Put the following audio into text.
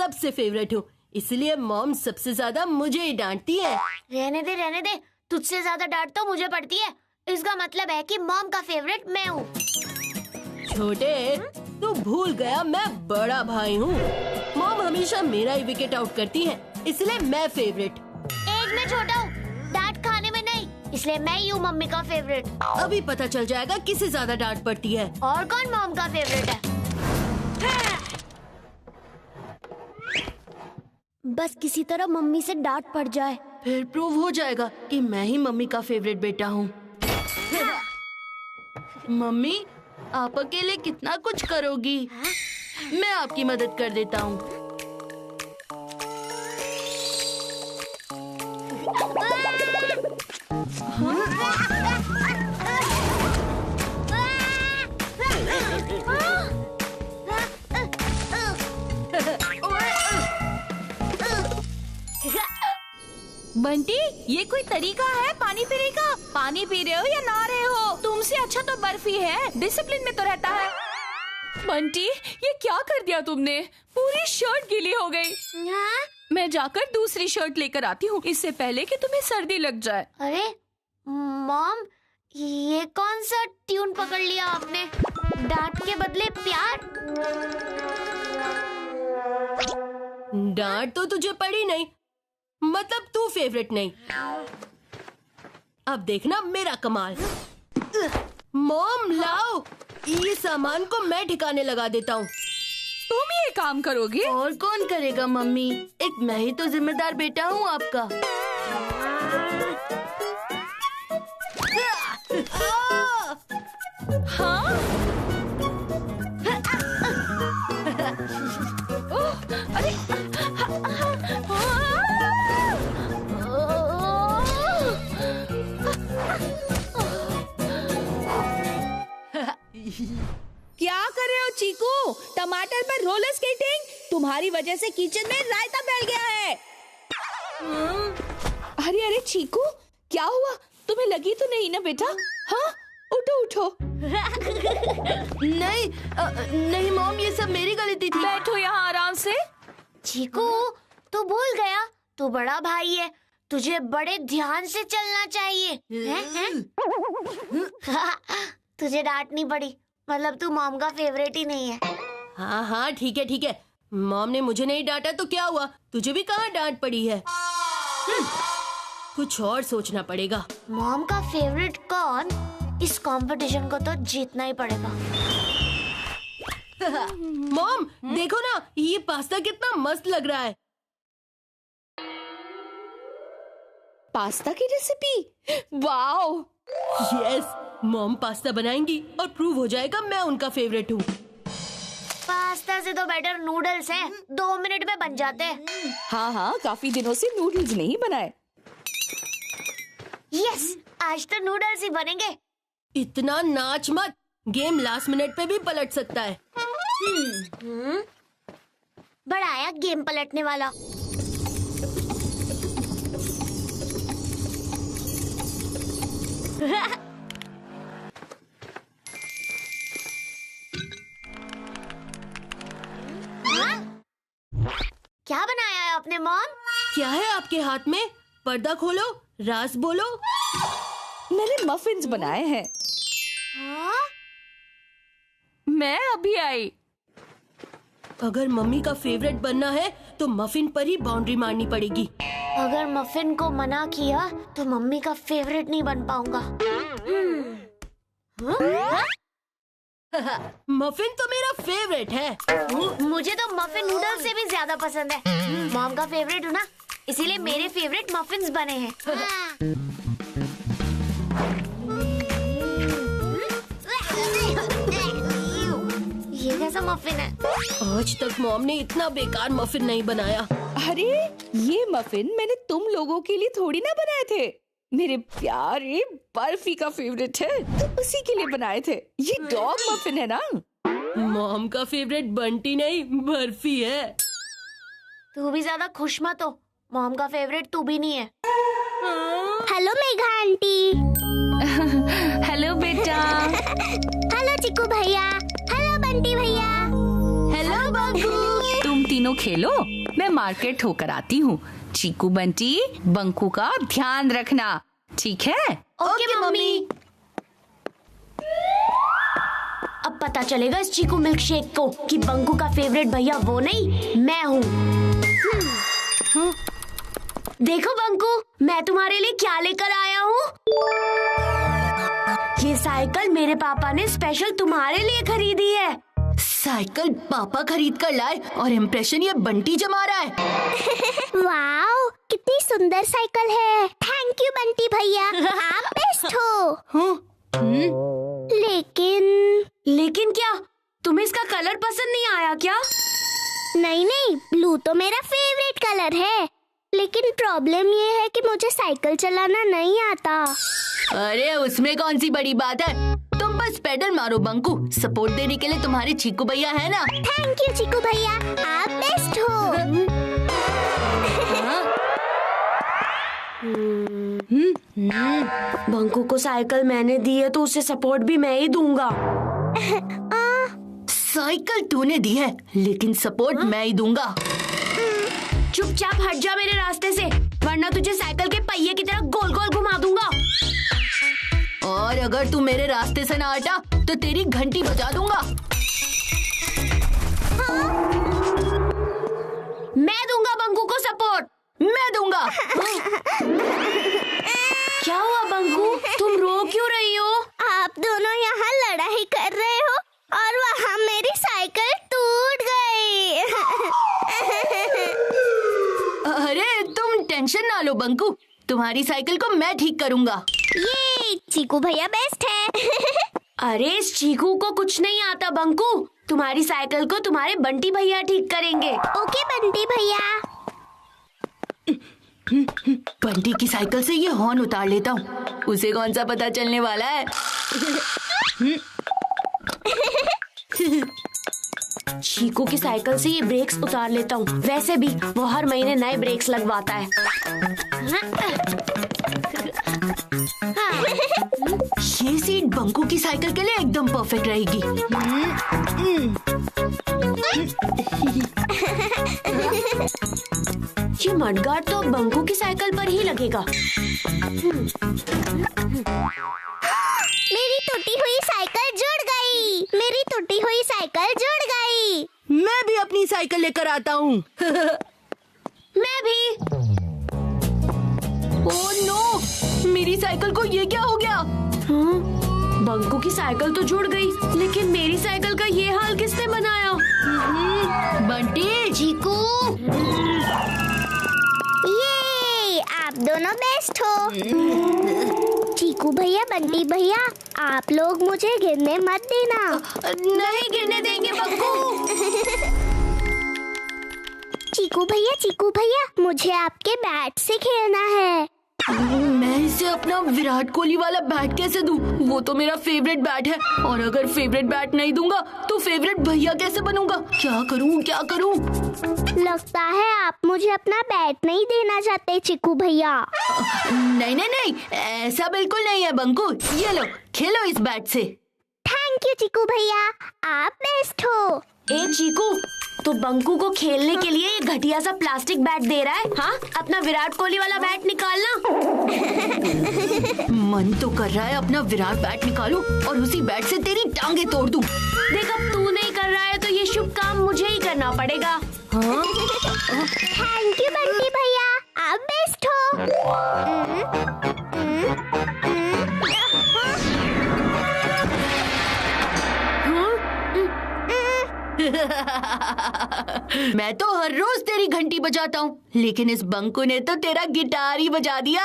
सबसे फेवरेट हूँ, इसलिए मॉम सबसे ज्यादा मुझे ही डांटती है। रहने दे, तुझसे ज्यादा डांट तो मुझे पड़ती है। इसका मतलब है कि मॉम का फेवरेट मैं हूँ। छोटे, तू भूल गया मैं बड़ा भाई हूँ। मॉम हमेशा मेरा ही विकेट आउट करती है, इसलिए मैं फेवरेट। एज में छोटा हूँ, डांट खाने में नहीं, इसलिए मैं ही हूँ मम्मी का फेवरेट। अभी पता चल जाएगा किसे ज्यादा डांट पड़ती है। और कौन मॉम का फेवरेट है? बस किसी तरह मम्मी से डांट पड़ जाए, फिर प्रूव हो जाएगा कि मैं ही मम्मी का फेवरेट बेटा हूँ। मम्मी, आप अकेले कितना कुछ करोगी? मैं आपकी मदद कर देता हूँ। बंटी, ये कोई तरीका है पानी पीने का? पानी पी रहे हो या नहा रहे हो? तुमसे अच्छा तो बर्फी है, डिसिप्लिन में तो रहता है। बंटी, ये क्या कर दिया तुमने? पूरी शर्ट गीली हो गई। मैं जाकर दूसरी शर्ट लेकर आती हूँ, इससे पहले कि तुम्हें सर्दी लग जाए। अरे मॉम, ये कौन सा ट्यून पकड़ लिया आपने? डांट के बदले प्यार? डांट तो तुझे पड़ी नहीं, मतलब तू फेवरेट नहीं। अब देखना मेरा कमाल। मॉम लाओ, ये सामान को मैं ठिकाने लगा देता हूँ। तुम ये काम करोगी? और कौन करेगा मम्मी, एक मैं ही तो जिम्मेदार बेटा हूँ आपका। हाँ? अरे क्या कर रहे हो चीकू? टमाटर पर रोलर स्केटिंग? तुम्हारी वजह से किचन में रायता फैल गया है। अरे चीकू, क्या हुआ? तुम्हें लगी तो नहीं ना बेटा? हाँ, उठो। नहीं मॉम, ये सब मेरी गलती थी। बैठो यहाँ आराम से। चीकू, तू भूल गया, तू बड़ा भाई है, तुझे बड़े ध्यान से चलना चाहिए। हैं? तुझे डांटनी पड़ी, मतलब तू मॉम का फेवरेट ही नहीं है। हाँ ठीक है। मॉम ने मुझे नहीं डांटा तो क्या हुआ, तुझे भी कहाँ डांट पड़ी है? कुछ और सोचना पड़ेगा। मॉम का फेवरेट कौन? इस कंपटीशन को तो जीतना ही पड़ेगा। मॉम देखो ना, ये पास्ता कितना मस्त लग रहा है। पास्ता की recipe? Wow! Yes, mom pasta बनाएंगी और प्रूव हो जाएगा मैं उनका फेवरेट हूँ। पास्ता से तो बेटर नूडल्स है, 2 मिनट में बन जाते हैं। हाँ, काफी दिनों से नूडल्स नहीं बनाए। यस, आज तो नूडल्स ही बनेंगे। इतना नाच मत, गेम लास्ट मिनट पे भी पलट सकता है। बड़ा आया गेम पलटने वाला। क्या बनाया है आपने मॉम? क्या है आपके हाथ में? पर्दा खोलो, राज बोलो। मैंने मफिन्स बनाए हैं। हाँ? मैं अभी आई। अगर मम्मी का फेवरेट बनना है तो मफिन पर ही बाउंड्री मारनी पड़ेगी। अगर मफिन को मना किया तो मम्मी का फेवरेट नहीं बन पाऊंगा। मफिन तो मेरा फेवरेट है। मुझे तो मफिन नूडल्स से भी ज्यादा पसंद है। मॉम का फेवरेट हूँ ना, इसीलिए मेरे फेवरेट मफिन्स बने हैं। ये कैसा मफिन है? आज तक मॉम ने इतना बेकार मफिन नहीं बनाया। अरे ये मफिन मैंने तुम लोगों के लिए थोड़ी ना बनाए थे। मेरे प्यारे बर्फी का फेवरेट है, तो उसी के लिए बनाए थे। ये डॉग मफिन है ना। मॉम का फेवरेट बंटी नहीं, बर्फी है। तू भी ज्यादा खुश मत हो, मॉम का फेवरेट तू भी नहीं है। Hello Megha aunty. हेलो बेटा। हेलो चिक्कू भैया। हेलो बंटी भैया। हेलो बग्गू। तुम तीनों तीनों खेलो, मैं मार्केट होकर आती हूँ। चीकू बंटी, बंकू का ध्यान रखना, ठीक है? Okay mummy. अब पता चलेगा इस चीकू मिल्क शेक को कि बंकू का फेवरेट भैया वो नहीं, मैं हूँ। देखो बंकू, मैं तुम्हारे लिए क्या लेकर आया हूँ। ये साइकिल मेरे पापा ने स्पेशल तुम्हारे लिए खरीदी है। साइकिल पापा खरीद कर लाए और इम्प्रेशन ये बंटी जमा रहा है। वाओ, कितनी सुंदर साइकिल है। थैंक यू बंटी भैया, आप बेस्ट हो। लेकिन क्या तुम्हें इसका कलर पसंद नहीं आया क्या? नहीं, ब्लू तो मेरा फेवरेट कलर है, लेकिन प्रॉब्लम ये है कि मुझे साइकिल चलाना नहीं आता। अरे उसमें कौन सी बड़ी बात है, तुम बस पेडल मारो बंकू। सपोर्ट देने के लिए तुम्हारे चीकू भैया है ना। थैंक यू चीकू भैया, आप बेस्ट हो। बंकू को साइकिल मैंने दी है तो उसे सपोर्ट भी मैं ही दूंगा। साइकिल तूने दी है लेकिन सपोर्ट मैं ही दूंगा। चुपचाप हट जा मेरे रास्ते से, वरना तुझे साइकिल के पहिए की तरह गोल गोल घुमा दूंगा। और अगर तू मेरे रास्ते से ना हटा तो तेरी घंटी बजा दूंगा। मैं दूंगा बंकू को सपोर्ट, मैं दूंगा। क्या हुआ बंकू, तुम रो क्यों रही हो? आप दोनों यहाँ लड़ाई कर रहे हो और वहाँ मेरी साइकिल टूट गई। अरे तुम टेंशन ना लो बंकू, तुम्हारी साइकिल को मैं ठीक करूंगा। ये चीकू भैया बेस्ट है। अरे इस चीकू को कुछ नहीं आता बंकू, तुम्हारी साइकिल को तुम्हारे बंटी भैया ठीक करेंगे। ओके बंटी भैया। बंटी की साइकिल से ये हॉर्न उतार लेता हूँ, उसे कौन सा पता चलने वाला है। चीकू की साइकिल से ये ब्रेक्स उतार लेता हूँ, वैसे भी वो हर महीने नए ब्रेक्स लगवाता है। ये सीट बंकू की साइकिल के लिए एकदम परफेक्ट रहेगी। ये मडगार्ड तो बंकू की साइकिल पर ही लगेगा। मेरी टूटी हुई साइकिल जुड़ गई। मेरी टूटी हुई साइकिल जुड़ गई। मैं भी अपनी साइकिल लेकर आता हूँ। मैं भी। ओह नो, मेरी साइकिल को ये क्या हो गया? बंकू की साइकिल तो जुड़ गई, लेकिन मेरी साइकिल का ये हाल किसने बनाया? बंटी, चीकू, ये आप दोनों बेस्ट हो। चीकू भैया, बंटी भैया, आप लोग मुझे गिरने मत देना। नहीं गिरने देंगे बंकू। चीकू भैया, मुझे आपके बैट से खेलना है। मैं इसे अपना विराट कोहली वाला बैट कैसे दूं? वो तो मेरा फेवरेट बैट है, और अगर फेवरेट बैट नहीं दूंगा तो फेवरेट भैया कैसे बनूंगा? क्या करूं? लगता है आप मुझे अपना बैट नहीं देना चाहते चीकू भैया। नहीं, ऐसा बिल्कुल नहीं है बंकू। ये लो, खेलो इस बैट से। थैंक यू चीकू भैया, आप बेस्ट हो। ए चीकू, तो बंकू को खेलने के लिए ये घटिया सा प्लास्टिक बैट दे रहा है? हाँ, अपना विराट कोहली वाला बैट निकालना। मन तो कर रहा है अपना विराट बैट निकालूं और उसी बैट से तेरी टांगे तोड़ दूं। देख, अब तू नहीं कर रहा है तो ये शुभ काम मुझे ही करना पड़ेगा। थैंक यू बंटी भैया, आप बेस्ट हो। मैं तो हर रोज तेरी घंटी बजाता हूँ, लेकिन इस बंकू ने तो तेरा गिटार ही बजा दिया।